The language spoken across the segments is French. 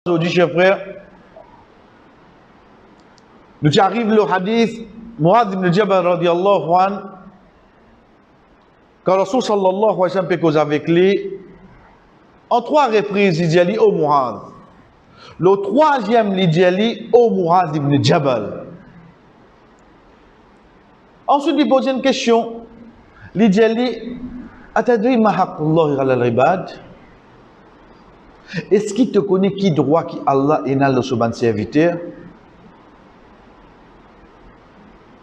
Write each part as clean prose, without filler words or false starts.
Aujourd'hui, chers frères, nous arrivons le hadith Mu'adh ibn Jabal radiallahu anhu, quand Rasul sallallahu alayhi wa sallam peut causer avec lui, en 3 reprises, il dit au Mu'adh. Le 3e, il dit au Mu'adh ibn Jabal. Ensuite, il pose une question. Il dit Atadri ma haqqullahi ala al-ibad? Est-ce qu'il te connaît qui droit qui Allah est dans le suban serviteur?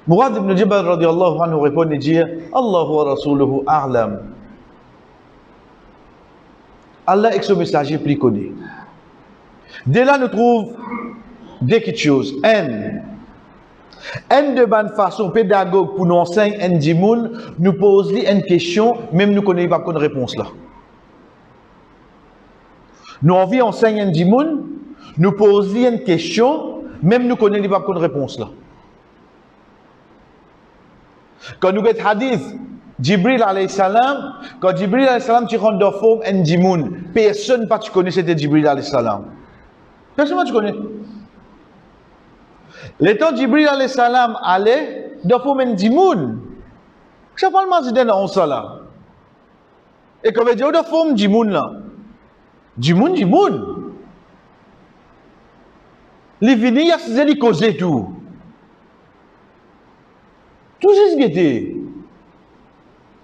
Mu'adh ibn Jabal radiallahu anhu répond et dit Allahu wa rasuluhu a'lam. Allah et son messager plus connu. Dès là, nous trouvons deux petites choses. Un de bonne façon pédagogue pour nous enseigner un dimoun, nous poser une question, même nous ne connaissons pas de réponse là. Nous envie enseigner un dimoun, nous poser une question, même nous ne connaissons pas de réponse là. Quand nous avons hadith, Jibril alayhi salam, quand Jibril alayhi salam tu rentres dans la forme un dimoun, personne pas tu connais c'était Jibril alayhi salam. Personne pas tu connais. Le temps Jibril alayhi salam allait dans la forme un dimoun. Ça parle mal de dans ça là. Et quand on dit dans la forme dimoun là, dimoun. Les vini il y a ces causer tout. Tout ce qui était.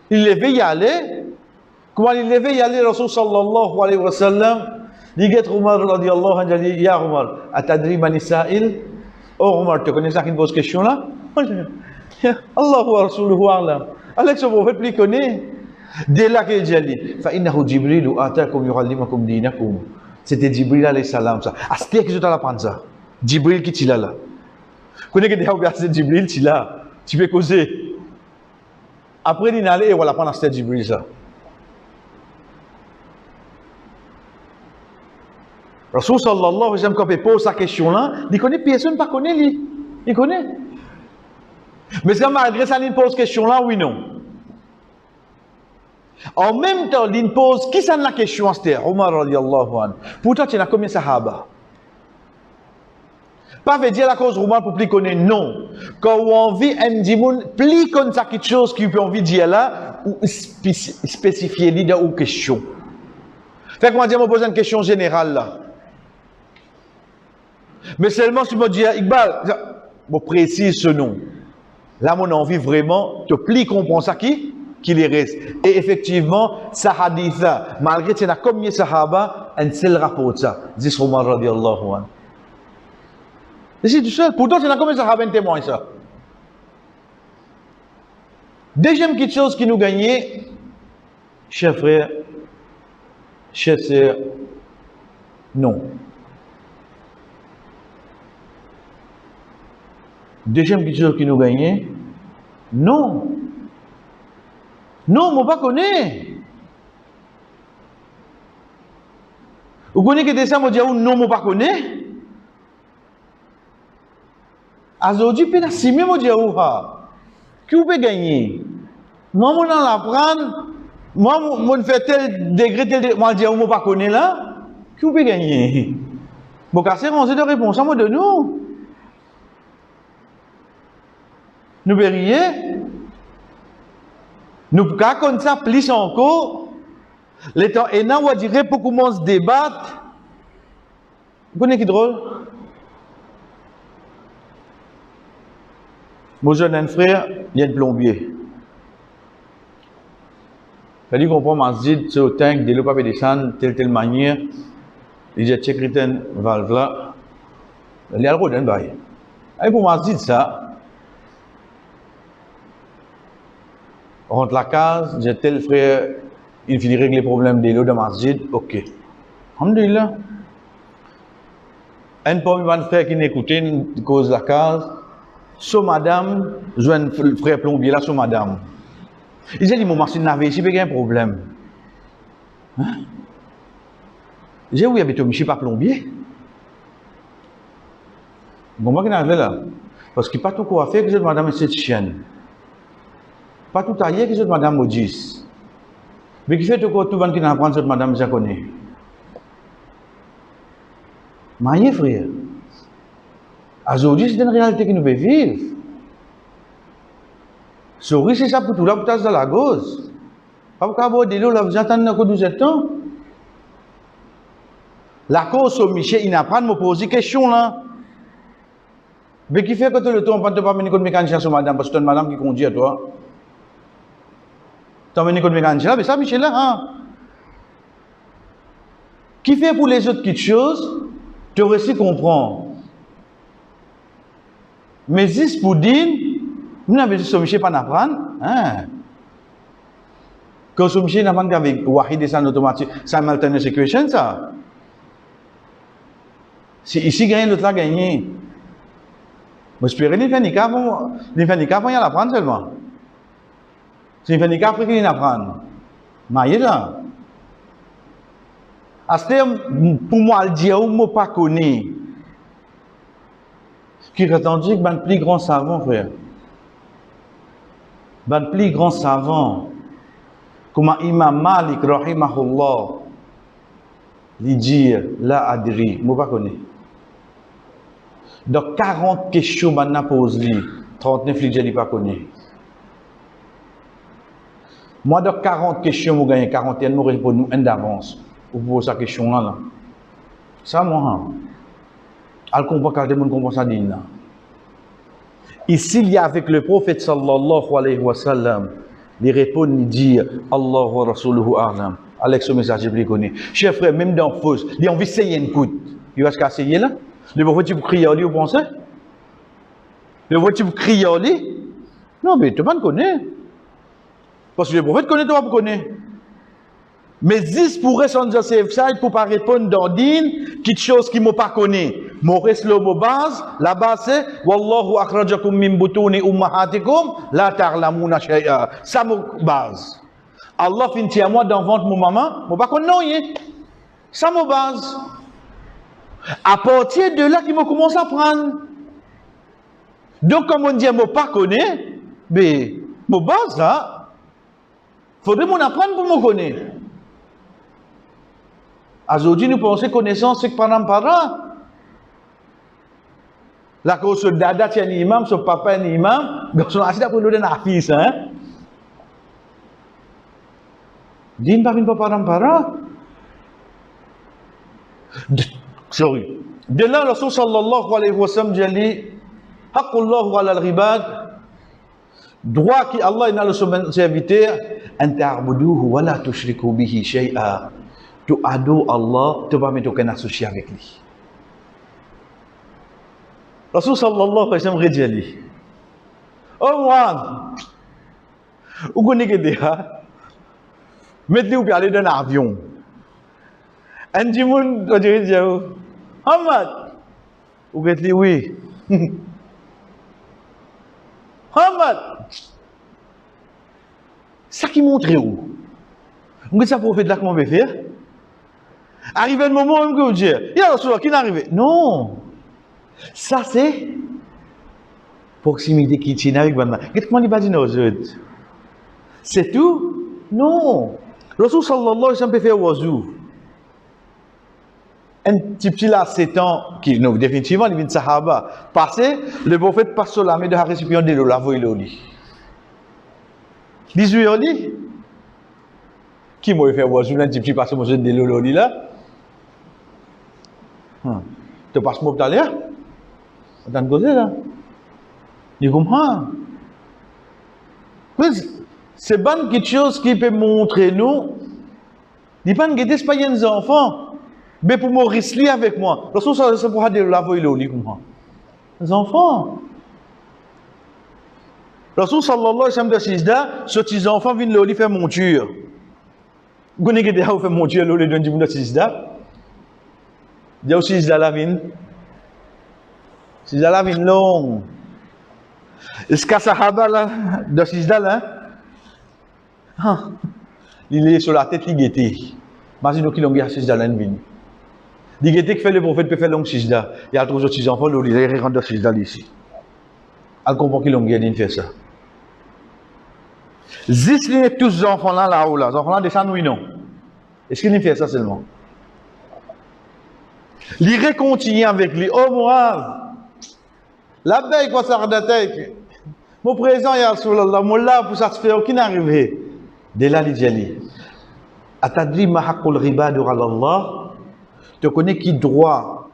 Il devait y aller. Comment il devait y aller, Rasul sallallahu alayhi wa sallam, il dit Omar radiallahu anhu, il dit Ya Omar, atadri man sa'il? Oh Omar, tu connais ça qui me pose question là? Allahu wa rasuluhu a'lam. Alex, le prophète lui connaît. Dès là qu'il dit Fa innahu Jibril atakum yu'allimakum dinakum. C'était Jibril alayhi salam ça. Astia qui je t'ai appris ça. Jibril qui t'a là. Connais que déjà c'est Jibril qui là. Tu peux causer. Après, il allait et voilà, pendant ce Jibril ça. Rasul sallallahu alayhi wa sallam, quand il pose sa question là, il connaît personne, pas connaît lui. Il connaît. Mais c'est malgré ça, il pose question là, oui, non. En même temps, il pose, qui ça la question, c'était Omar radiallahu anhu. Pourtant, tu as combien de sahaba? Pas veut dire la cause Omar pour plus connaître, non. Quand on vit un dimoun, plus connaître ça quelque chose qui peut envie de dire là, ou spécifier l'idée ou question. Fait que moi, je me pose une question générale là. Mais seulement si je me dis, Iqbal, je précise ce nom. Là, mon envie vraiment de plus comprendre ça qui les reste. Et effectivement, ça hadith là, malgré que tu as combien de sahaba, un seul rapport de ça. Dis Omar radiallahu anhu. Et c'est tout seul. Pourtant, c'est là combien de sahaba témoigne ça. Deuxième petite chose qui nous gagnait, chers frères, chers sœurs, non. Deuxième petite chose qui nous gagnait, non. Non, moi pas connais. Vous connaissez que des gens me disent non, moi pas connais. Aujourd'hui, il y a 6 000 qui vous peut gagner. Moi, je vais l'apprendre. Moi, je fais tel degré, tel degré. Moi, je dis, pas connais là. Qui vous peut gagner? Bon, c'est une de réponse à moi de nous. Nous verrions. Nous pouvons comme ça plus encore. Le temps est là, on va dire, pour commencer à débattre. Vous connaissez qui drôle? Mon jeune frère, il y a un plombier. Il dit qu'on prend masjid, c'est au tank, de l'eau pas descendre, telle manière. Il dit, check une valve là. Il y a le road, et pour masjid, ça. On rentre la case, j'ai tel frère, il finit régler le problème de l'eau de masjid, ok. Alhamdulillah. Un pauvre frère qui n'écoutait, cause de la case. So madame, je un frère plombier là, so madame. Il dit, mon machine n'avait ici, il y a un problème. Hein? J'ai oui, mais je suis pas plombier. Bon, moi qui n'avais là. Parce que pas tout quoi faire que cette madame est cette chienne. Pas tout ailleurs que cette madame maudisse. Mais qui fait tout quoi tout le monde qui n'apprend cette madame, je connais. Marié, frère. Aujourd'hui, c'est une réalité que nous pouvons vivre. Souris, c'est ça pour tout là, pour dans la gauze. Pas pour aborder l'eau, là, vous entendez dans 12 ans. La cause au Michel, il n'a pas de me poser question là. Mais qui fait que tout le temps, on ne peut pas venir comme mécanicien sur madame, parce que c'est une madame qui conduit à toi. Tu as venu comme mécanicien là, mais ça, Michel là, hein. Qui fait pour les autres quelque chose, tu aurais su comprendre. Mais si pour dire, nous n'avons pas dit pas d'apprendre, hein. Quand ce Michel n'a pas avec Wahid et ça automatique, simultaneous equation, ça. Si ici gagne, l'autre là gagne. Mais j'espère qu'il fait niqab, il fait niqab, il y a l'apprendre seulement. Si il fait niqab, après qu'il apprendre. Mais il là. Pour moi, le dire, je ne pas connais. Qui est attendu que le plus grand savant, frère. Le plus grand savant. Comme Imam Malik, rahimahullah, il dit, la adri, je ne pas connais. Donc 40 questions, je pose lui, 39 je ne pas connais. Moi, dans 40 questions, je gagne 41, je réponds une d'avance. Pour poser sa question là. Ça, moi, elle comprend quand elle comprend ça. Ici, il y a avec le prophète sallallahu alayhi wa sallam, il répond, il dit Allah wa rasuluhu a'lam. Avec ce message, je le connais. Chers frères, même dans le faux, il a envie d'essayer une coup. Il va se casser là. Le prophète, tu crier à lui, vous pensez? Le prophète, tu crier à lui? Non, mais tu ne connais pas. Parce que le prophète connaît, toi, tu connais. Mais 10 pourraient sans dire safe side pour pas répondre dans din, quelque chose qui ne pas connaît. Mon reste le mot base, la base c'est Wallahu akhrajakum min butuni ummahatikum la ta'lamuna shay'a. Ça mon base. Allah finit à moi dans ventre mon maman, moi pas connais. Ça mon base. À partir de là, qui me commence à prendre. Donc comme on dit moi pas connais, mais mon base là, faudrait m'en apprendre pour me connaître. Aujourd'hui, nous pensons connaissance, c'est que par an. La cause de dada, c'est un imam, son papa est un imam, donc son assis pour nous donner un fils, hein. Din pas par an. Sorry. De là, le Rasul sallallahu alayhi wa sallam dit, Haqqullahu ala al-ribad, droit qui Allah a le serviteur, an ta'buduhu wa la tushriku bihi shay'a. Tu adores Allah, tu ne vas pas mettre aucun associé avec lui. Rasul sallallahu alayhi wa sallam dit, oh moi, vous connaissez déjà, mettez-vous pour aller dans un avion. Un petit monde, on dit, Hamad, vous dites oui. Hamad, ça qui montre où? Vous savez, prophète là, comment on peut faire? Arrivé le moment où vous dites, il y a Rasul qui n'est arrivé. Non. Ça, c'est proximité qui tient avec Banda. Qu'est-ce qu'on dit pas dire aux autres? C'est tout? Non. Rasul sallallahu alayhi wa sallam peut faire wazou. Un petit là, 7 ans, qui, non, définitivement, il vient de Sahaba. Passé, le prophète passe sur la main de la récipient de l'eau, la voie au lit. 18 au lit? Qui m'a fait wazou, un petit passe sur de l'eau au lit là? Tu passes moi tout à l'heure? Attends, cause là. Tu comprends? C'est pas quelque chose qui peut montrer nous. Il pas que pas des enfants. Mais pour Maurice li avec moi. Lorsque ça se pourra dire la voix il lit comprend. Les enfants. Lorsque sallallahu alayhi wa sallam de Sijda, ce petits enfants viennent le lit faire monture. Vous connaissez déjà faire monture le lit de Sijda? Il y a aussi Sijda la vine. Sijda la vine long. Est-ce que Sahaba là, de Sijda là? Il est sur la tête, il guettait. Imagine qu'il a Sijda là, une vine. Il guettait que fait le prophète peut faire long Sijda. Il y a toujours petits enfants, il rentre de Sijda ici. Elle comprend qu'il a guetté faire ça. Zis les tous les enfants là-haut, là. Les enfants là descendent, oui, non. Est-ce qu'il fait ça seulement? Il continue avec lui. Oh, moi, la veille, quoi, ça redatait. Mon présent, ya Rasulallah, mon là, pour satisfaire aucune arrivée. De là, il dit, Atadri ma haqqul riba de Allah. Tu connais qui droit,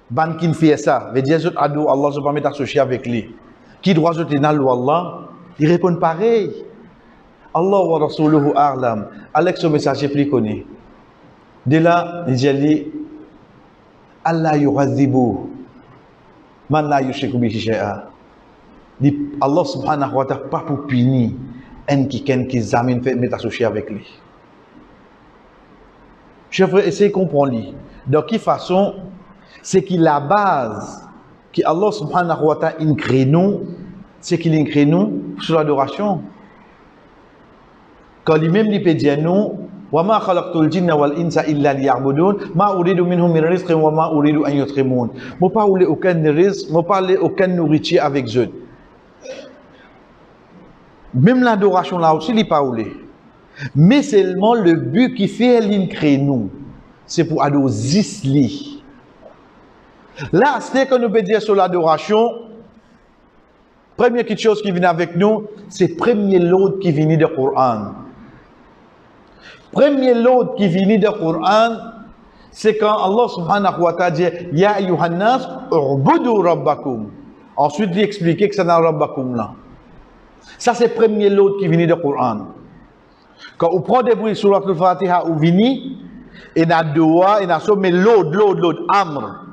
ban qui fait ça. Veut dire, Allah ne va pas t'associer avec lui. Qui droit, je t'ai Allah. Il répond pareil. Allah wa Rasuluhu a'lam. Alex, le messager plus connu. De là, il dit, Allah yu'adhibu man la yushriku bihi shay'a. Allah subhanahu wa ta'ala pas pour punir un qui examine fait mettre associé avec lui. Je vais essayer de comprendre lui. De quelle façon c'est qu'il la base que Allah subhanahu wa ta'ala crée nous, c'est qu'il crée nous sur l'adoration. Quand lui-même il peut dire nous وَمَا خَلَقْتُ الْجِنَّ وَالْإِنسَ إِلَّا لِيَعْبُدُونَ مَا أُرِيدُ مِنْهُمْ مِنْ رِزْقٍ وَمَا أُرِيدُ أَنْ يُطْعِمُونَ. Je ne parle aucun risque, je ne parle aucune nourriture avec eux. Même l'adoration là aussi, il n'est pas oulé. Mais seulement le but qui fait l'incré nous, c'est pour adorer Zisli. Là, c'est que nous peut dire sur l'adoration, première petite chose qui vient avec nous, c'est premier lot qui vient du Coran. Premier lot qui vient du Coran, c'est quand Allah subhanahu wa ta'ala dit Ya ayyuhan nas, u'budu rabbakum. Ensuite, il explique que c'est dans rabbakum là. Ça, c'est le premier lot qui vient du Coran. Quand on prend des bruits sur la Fatiha, on vient, et on a doua, et on a sommé l'autre, amr.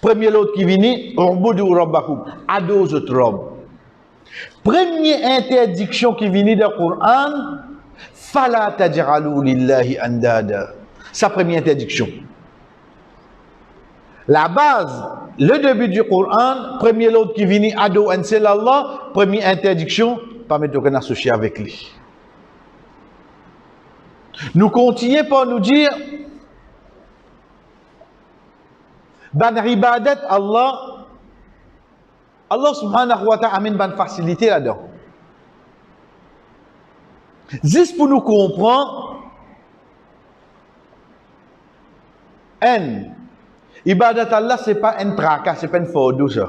Premier lot qui vient, u'budu rabbakum. Ado zot rob. Première interdiction qui vient du Coran, Fala taj'alu lillahi andada. Sa première interdiction. La base, le début du Coran, premier lot qui vient ado en c'est Allah, première interdiction, pas mettre aucun associé avec lui. Nous continuons par nous dire, ban ibadat Allah subhanahu wa ta'ala amène ban facilité là-dedans. Juste pour nous comprendre, ibadat Allah, ce n'est pas un tracas, ce n'est pas une faute ça.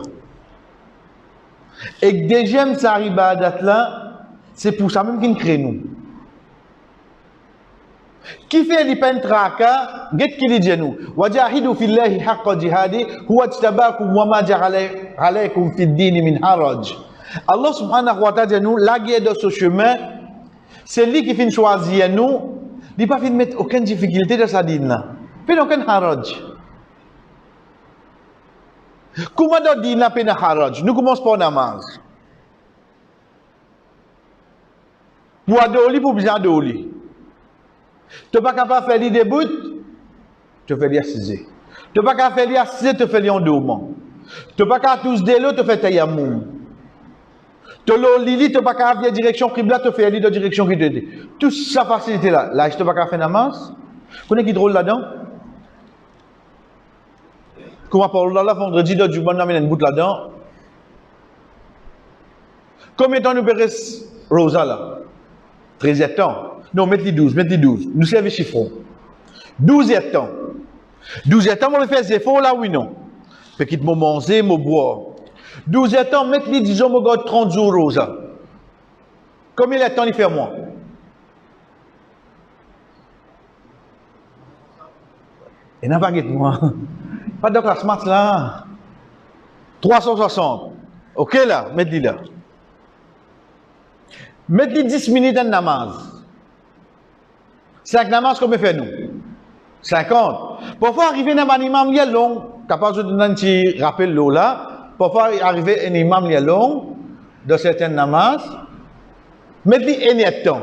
Et deuxième, ça ibadat là, c'est pour ça même qu'il crée nous. Qui fait les peines tracas, qu'est-ce qu'il dit nous? Wajahidu fillahi haqqa jihadi, huwa ijtabakum wa ma ja'ala alaykum fid din min haraj. Allah subhanahu wa ta'ala dit nous, la guerre de ce chemin, c'est lui qui fait choisir nous, il n'a pas fait mettre aucune difficulté dans sa dîne là. Il n'a aucun haraj. Comment dans dîne là, il n'y a haraj? Nous commençons par namaz. Pour adoli, pour bien adoli. Tu n'es pas capable de faire les débuts, tu fais les assises. Tu n'es pas capable de faire les assises, tu fais les endormants. Tu n'es pas capable de tous délo, tu fais tes yamoum. Tu l'as lili, tu n'es pas capable de faire direction Qibla, tu fais la direction qui te dit. Toute sa facilité là, là, je ne pas capable de faire namaz. Vous connaissez qui drôle là-dedans? Comment parle là, vendredi, du bon nom, il y a une bout là-dedans. Combien de temps nous pérez Rosa là? 13 ans. Non, mettez 12. Nous servons chiffrons. 12 temps. 12 temps, on va faire des efforts là, oui, non. Petit moment, manger, me boire. 12 temps, mettez, disons, me garde 30 jours, Rosa. Combien de temps il fait moi? Et n'a pas guette moi. Pas de classe maths là. 360. Ok là, mettez là. Mettez 10 minutes en namaz. 5 namaz, combien fait nous? 50. Parfois, arriver dans un imam, il est long. Capable de donner un petit rappel là. Parfois, arriver à un imam, il est long. Dans certains namaz. Mettez un temps.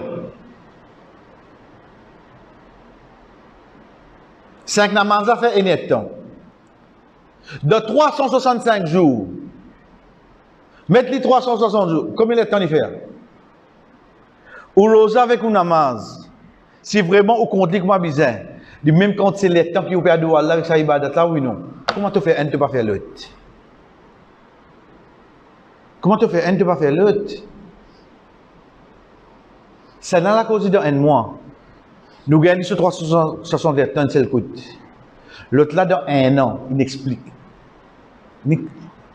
5 namaz, ça fait un temps. De 365 jours. Mettez 360 jours. Combien de temps il fait? Ou rosa avec un namaz. Si vraiment au compte comment bizarre, du même quand c'est le temps qui vous perd Allah avec sa ibadat là, oui non. Comment tu fais un, tu pas faire l'autre? Comment tu fais un, tu pas faire l'autre? C'est dans la cause d'un mois. Nous gagnons sur 360 temps, c'est le coût. L'autre là, dans un an, il explique.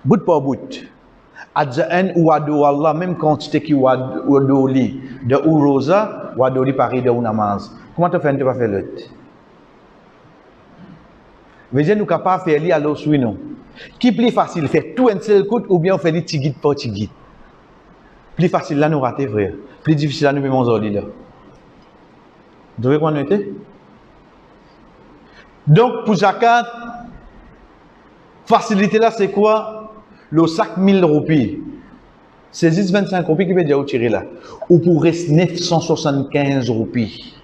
Bout par bout. Adzaen ou ado Allah, même quantité qui wado li, de ou rosa, wado li pareil de ou namaz. Comment tu fais, tu vas faire l'autre? Vous nous capables de faire li à l'eau sous nous. Qui plus facile, faire tout un seul coup ou bien on fait des tigit par tigit? Plus facile là, nous rater, frère. Plus difficile là, nous mettons aujourd'hui là. Vous devez quoi noter? Donc, pour zakat, facilité là, c'est quoi? Le sac 1000 roupies. C'est 25 roupies qui veut dire tirer là. Ou pour rester 975 roupies.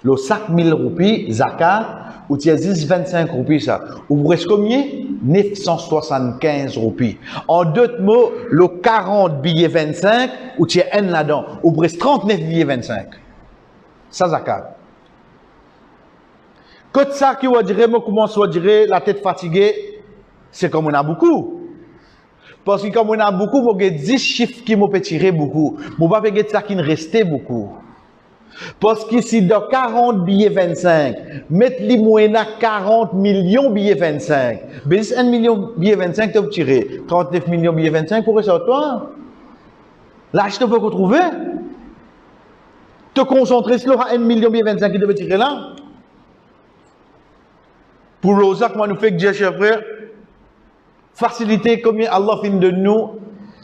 Le sac 1000 roupies, zakat, ou tu as 25 roupies ça. Ou pour rester combien? 975 roupies. En d'autres mots, le 40 billets 25, ou tu as un là-dedans. Ou pour rester 39 billets 25. Ça, zakat. Quand ça qui va dire, moi commence à dire la tête fatiguée, c'est comme on a beaucoup. Parce que comme on a beaucoup, moi j'ai 10 chiffres qui m'ont tiré beaucoup. Moi pas faire ça qui ne restait beaucoup. Parce que si dans 40 billets 25, mettre les moyens 40 millions billets 25, ben 1 million billets 25 tu as tiré, 39 millions billets 25 pour ça toi. Là je te peux retrouver. Te concentrer sur 1 million billets 25 qui devait tirer là. Pour Rosa, comment nous fait que Dieu, cher frère, faciliter combien Allah fait de nous,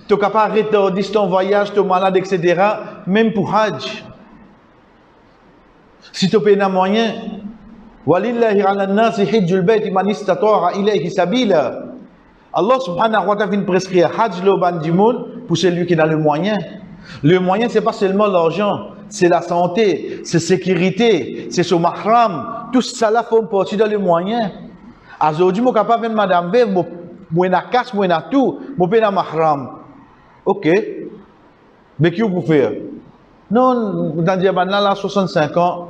tu es capable de retarder ton voyage, ton malade, etc. Même pour Hajj. Si tu payes un moyen, Walillahi ala nasi hijjul bayti man istata'a ilayhi sabila. Allah subhanahu wa ta'ala vient prescrire Hajj le ban du monde pour celui qui a le moyen. Le moyen, ce n'est pas seulement l'argent, c'est la santé, c'est la sécurité, c'est son mahram. Tout ça là fait partie dans le moyen. Aujourd'hui, je suis capable de madame V, je suis casse, je suis tout, je suis mahram. Ok. Mais qui vous faire? Non, dans le là, 65 ans,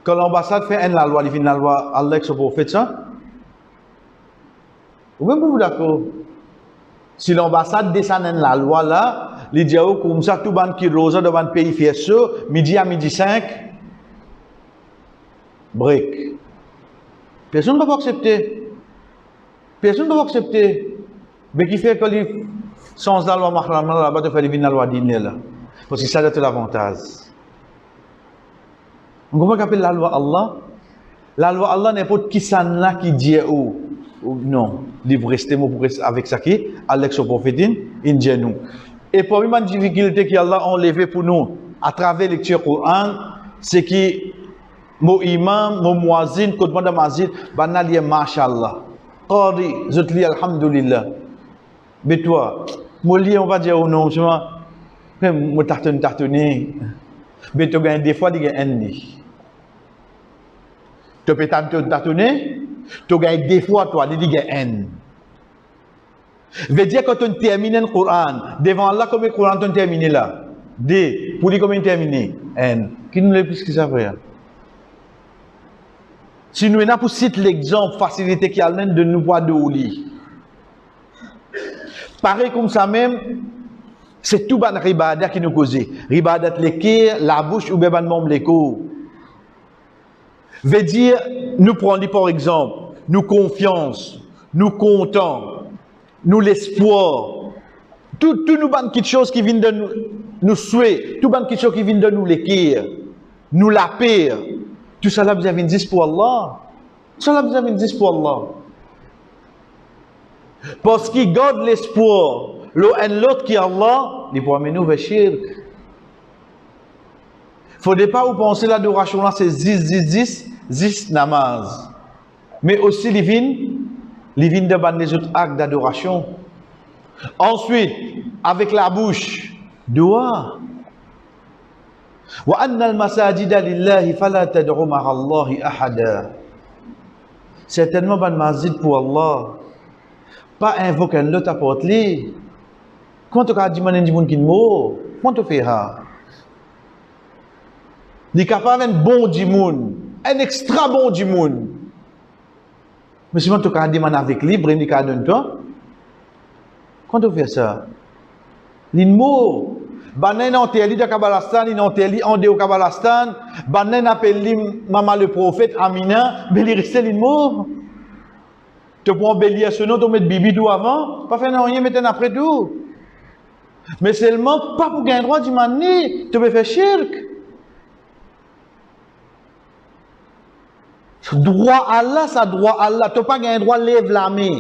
quand l'ambassade fait la loi, il fait la loi, Allah qui fait ça. Ou même vous d'accord? Si l'ambassade descend la loi là, les dit comme ça, tout le monde qui rose devant le pays fait ça, midi à midi 5, break. Personne ne va accepter. Personne ne va accepter. Mais qui fait que les sans la loi mahram là, va te faire la loi dîner là. Parce que ça a l'avantage. On comprend qu'appelle la loi Allah? La loi Allah n'importe qui ça là qui dit où. Non, il faut rester avec ça qui, Alex prophétine, il nous. Et pour une difficulté qu'Allah a enlevée pour nous à travers la lecture Coran, c'est que mon imam, mon muazzin, quand on mazid, banal y mashallah. Qadi, je te lis alhamdulillah. Mais toi, mon lit on va dire oh non, je me tartonner. Mais tu gagnes des fois, tu gagnes un lit. Tu peux tartonner. Tu gagnes des fois, toi, tu gagnes un. Veut dire que tu termines le Coran, devant Allah, combien de Coran tu terminé là? D. Pour dire combien tu terminé? N. Qui nous l'a plus que ça, frère? Si nous avons pour citer l'exemple, facilité qui a l'air de nous voir de au lit. Pareil comme ça même, c'est tout ban ribadat qui nous cause. Ribadat l'équerre, la bouche ou bien ban membre l'écho. Veut dire, nous prenons par exemple, nous confiance, nous comptons, nous l'espoir, tout nous ban quelque chose qui vient de nous souhaiter, tout ban quelque chose qui vient de nous l'équerre, nous la paix. Tout ça là, vous avez dit pour Allah. Tout ça là, vous avez dit pour Allah. Parce qu'il garde l'espoir, l'autre qui est Allah, il peut amener nous vers shirk. Il ne faudrait pas vous penser l'adoration là, c'est 10 namaz. Mais aussi les vignes de ban les autres actes d'adoration. Ensuite, avec la bouche, dua. وَأَنَّ الْمَسَاجِدَ لِلَّهِ فَلَا تَدْعُوا مَعَ اللَّهِ أَحَدًا. Certainement, ban masjid pour Allah. Pas invoquer l'autre apporte-les. Comment tu as dit que tu qui mort? Comment tu fais ça? Il est capable d'un bon du monde, un extra bon du monde. Mais si tu as dit avec libre, il est toi. Comment tu fais ça? Il est mort. Banen interdit de Kabbalastan, il interdit en dehors Kabbalastan. Banen appelle maman le prophète Amina, mais il restait mort. Tu prends bélier ce nom, tu mets bibi tout avant, pas faire rien maintenant après tout. Mais seulement pas pour gagner droit du mani, tu peux faire shirk. Droit Allah, ça droit Allah. Tu n'as pas gagné droit lève la main.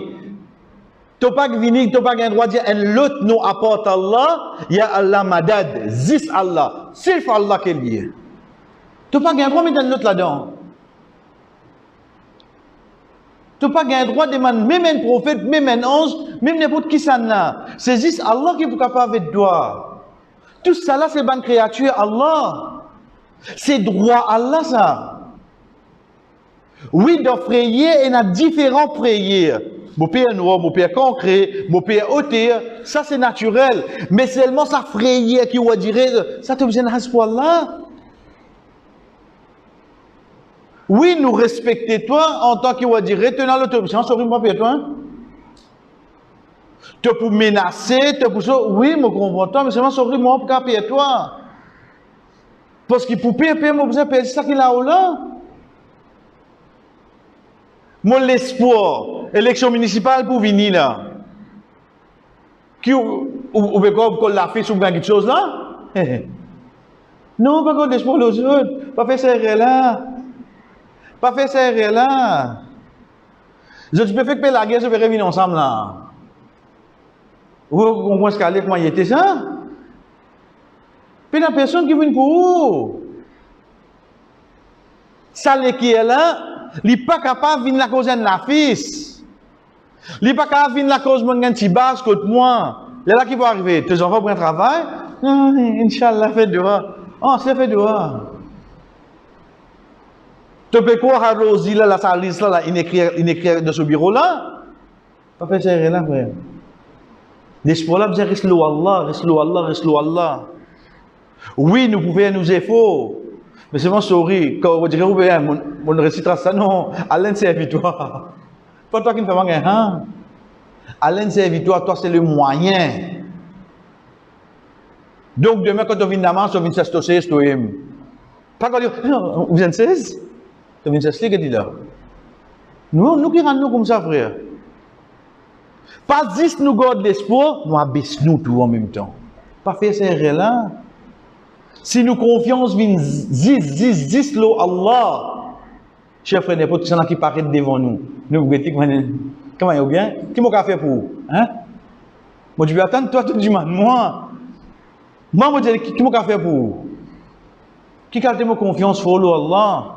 Tu n'as pas gagné droit de dire un l'autre nous apporte Allah, ya Allah madad, zis Allah, c'est Allah qui est lié. Tu n'as pas gagné droit de mettre l'autre là-dedans. Tu n'as pas gagné droit de demander même un prophète, même un ange, même n'importe qui ça n'a. C'est juste Allah qui est capable de toi. Tout ça là, c'est bonne créature Allah. C'est droit Allah ça. Oui, dans prière, il y a différentes prières. Mon père noir, mon père concret, mon père hauteur, ça c'est naturel. Mais seulement ça prière qui va dire, ça te besoin de pour Allah. Oui, nous respectons toi en tant que va dire, tenant l'autorisation, sorry, moi, père, toi. Tu peux menacer, tu peux dire, oui, je comprends toi, mais seulement sorry, moi, pour père, toi. Parce que pour père, moi, besoin de payer ça qu'il a là. Mon l'espoir, élection municipale pour venir là. Qui ou qu'on l'a fait sur quelque chose là? Non, pas qu'on l'espoir aux autres. Pas faire ça là. Pas faire ça là. Je peux faire que la guerre se verrait venir ensemble là. Vous comprenez ce qu'elle comment il était ça? Puis la personne qui vient pour vous. Ça qui est là. Il n'est pas capable de venir la cause de la fils. Il n'est pas capable de venir la cause de mon petit bas contre moi. Il est là qui va arriver. Tes enfants prennent travail. Inch'Allah, fait dehors. Oh, c'est fait dehors. Tu peux croire à Rosie, là, la salise, là, il écrit dans ce bureau-là. Pas fait ça, là, frère. L'espoir là, reste l'eau Allah, reste l'eau Allah, reste l'eau Allah. Oui, nous pouvons nous efforts. Mais c'est mon souris, quand vous direz, mon récitera ça, non, Alain servitoire. Pas toi qui me fais mal, hein? Alain servitoire, toi c'est le moyen. Donc demain, quand tu viens d'amant, tu viens de s'associer, tu aimes. Pas quand tu dis, vous viens de 16? Tu viens de 16, qu'est-ce que tu dis là? Nous qui rendons comme ça, frère. Pas 10 nous gardons l'espoir, nous abaissons tout en même temps. Pas faire ces erreurs-là. Si nous confiance vient 10 l'eau Allah, chef frère, n'importe qui paraît devant nous. Nous vous dites comment il y a bien? Qui m'a fait pour vous? Hein? Moi, je vais attendre toi tout du mal. Moi, je dis, qui m'a fait pour vous? Qui a mon confiance pour l'eau Allah?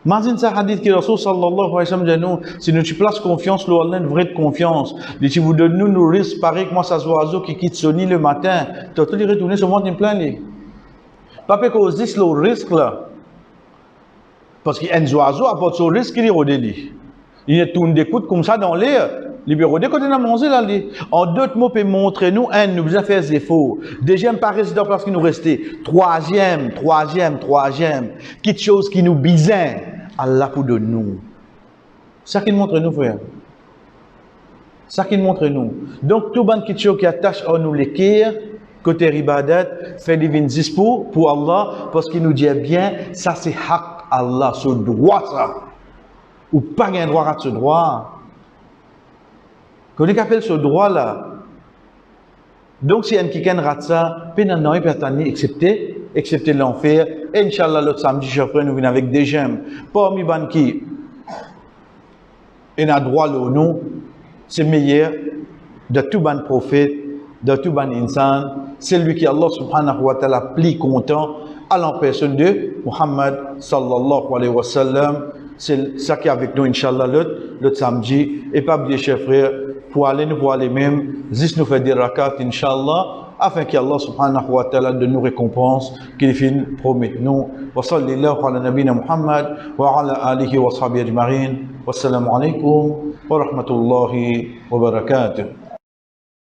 Imagine ça hadith qui Rasul sallallahu alayhi wa sallam dit, si nous tu places confiance, l'eau Allah, une vraie confiance. Et si vous donnez nous risques, pareil que moi, ça oiseau qui quitte son nid le matin, tu as tout les retourner sur le monde en plein lit. Pas parce qu'on se dit le risque là. Parce qu'un oiseau apporte son risque, il est au délit. Il est tourné d'écoute comme ça dans l'air. Il est au délit quand il a mangé là. En d'autres mots, peut montrer nous, un, nous besoin faire des efforts. Deuxième, pas rester dans la place qui nous restait. Troisième. Quelque chose qui nous bisait. Allah pour de nous. Ça qu'il montre nous, frère. Ça qu'il montre nous. Donc, tout bon quelque chose qui attache à nous l'équerre, côté ribadat, fait des 26 pour Allah, parce qu'il nous dit bien, ça c'est haq Allah, ce droit ça. Ou pas un droit à ce droit. Qu'on appelle ce droit là. Donc si un quelqu'un rate ça, pénal il peut attendre, excepté l'enfer. Et Inch'Allah, l'autre samedi, je ferai nous venir avec des gemmes. Parmi les qui, il a droit le nom, c'est meilleur de tout bon prophète, de tout bon insan. C'est lui qui Allah subhanahu wa ta'ala plie content à la personne de Muhammad sallallahu alayhi wa sallam. C'est ça qui est avec nous, Inch'Allah, l'autre samedi. Et pas oublier, chers frères, pour aller même, juste nous faire des rakats, Inch'Allah, afin qu'Allah subhanahu wa ta'ala de nous récompense, qu'il finisse promet nous. Wa sallallahu ala nabina Muhammad, wa ala alihi wa sahbihi ajma'in. Wassalamu alaikum wa rahmatullahi wa barakatuh.